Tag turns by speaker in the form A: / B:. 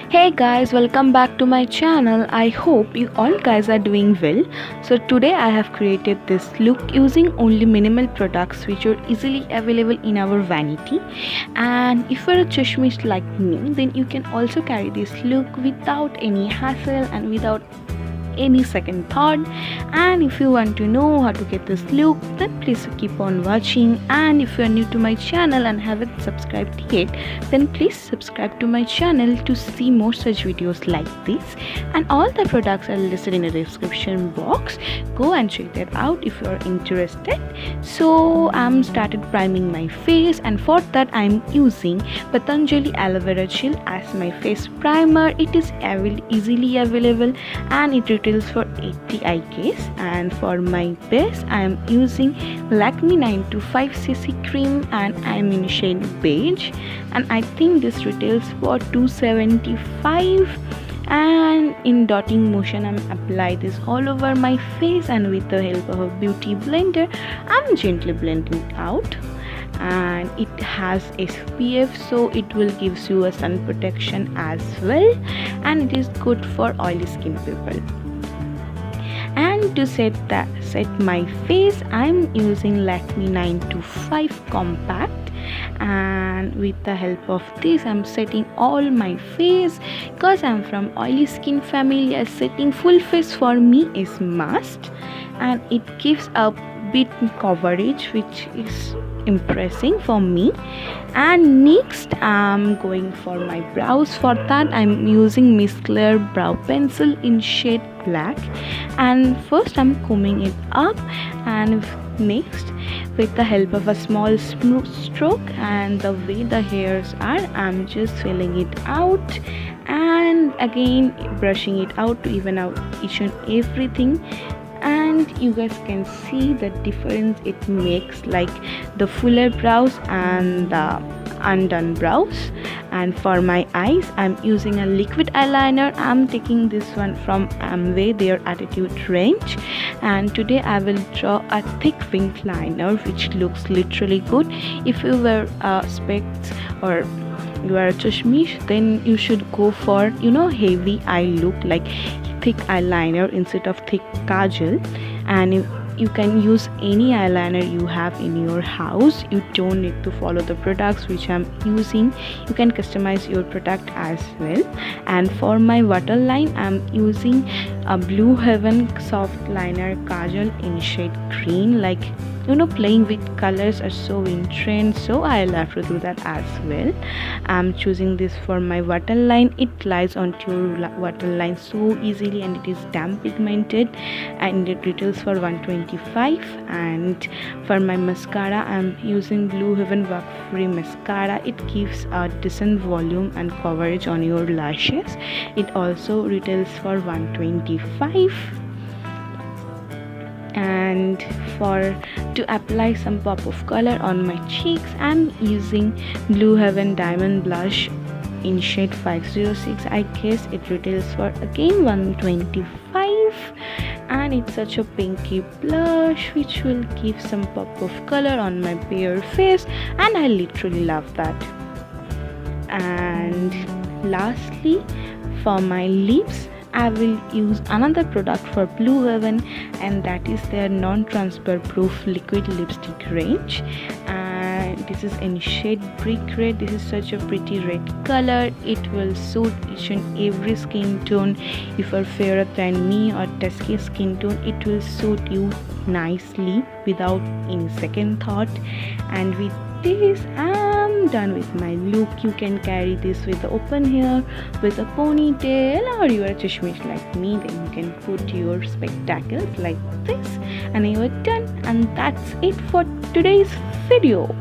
A: Hey guys, welcome back to my channel. I hope you all guys are doing well. So today I have created this look using only minimal products which are easily available in our vanity. And if you're a chashmish like me, then you can also carry this look without any hassle and without any second thought. And if you want to know how to get this look, then please keep on watching. And if you are new to my channel and haven't subscribed yet, then please subscribe to my channel to see more such videos like this. And all the products are listed in the description box. Go and check that out if you are interested. So I'm started priming my face, and for that I'm using Patanjali aloe vera gel as my face primer. It is easily available and it retails for 80 I guess. And for my base I am using Lakme 925cc cream and I am in shade beige, and I think this retails for 275. And in dotting motion I'm apply this all over my face, and with the help of a beauty blender I'm gently blending it out. And it has SPF, so it will gives you a sun protection as well, and it is good for oily skin people. And to set my face I'm using Lakme 925 compact, and with the help of this I'm setting all my face because I'm from oily skin family. As setting full face for me is must, and it gives a bit coverage which is impressing for me. And next I'm going for my brows. For that I'm using Miss Claire brow pencil in shade black, and first I'm combing it up, and next with the help of a small smooth stroke and the way the hairs are I'm just filling it out, and again brushing it out to even out each and everything. And you guys can see the difference it makes, like the fuller brows and the undone brows. And for my eyes I'm using a liquid eyeliner. I'm taking this one from Amway, their attitude range, and today I will draw a thick winged liner which looks literally good. If you wear specs or you are a chashmish, then you should go for heavy eye look, like thick eyeliner instead of thick kajal. And you can use any eyeliner you have in your house. You don't need to follow the products which I'm using. You can customize your product as well. And for my waterline I'm using a Blue Heaven soft liner kajal in shade green. Like playing with colors are so in trend, so I'll have to do that as well. I'm choosing this for my waterline. It lies onto your waterline so easily, and it is damp pigmented, and it retails for 125. And for my mascara I'm using Blue Heaven wax free mascara. It gives a decent volume and coverage on your lashes. It also retails for 125. And to apply some pop of color on my cheeks I'm using Blue Heaven diamond blush in shade 506. I guess it retails for again 125, and it's such a pinky blush which will give some pop of color on my bare face, and I literally love that. And lastly, for my lips I will use another product for Blue Heaven, and that is their non-transfer proof liquid lipstick range. And this is in shade brick red. This is such a pretty red color. It will suit each and every skin tone. If you're fairer than me or dusky skin tone, it will suit you nicely without any second thought. And with this I'm done with my look. You can carry this with the open hair, with a ponytail, or you are a chashmish like me, then you can put your spectacles like this, and you are done. And that's it for today's video.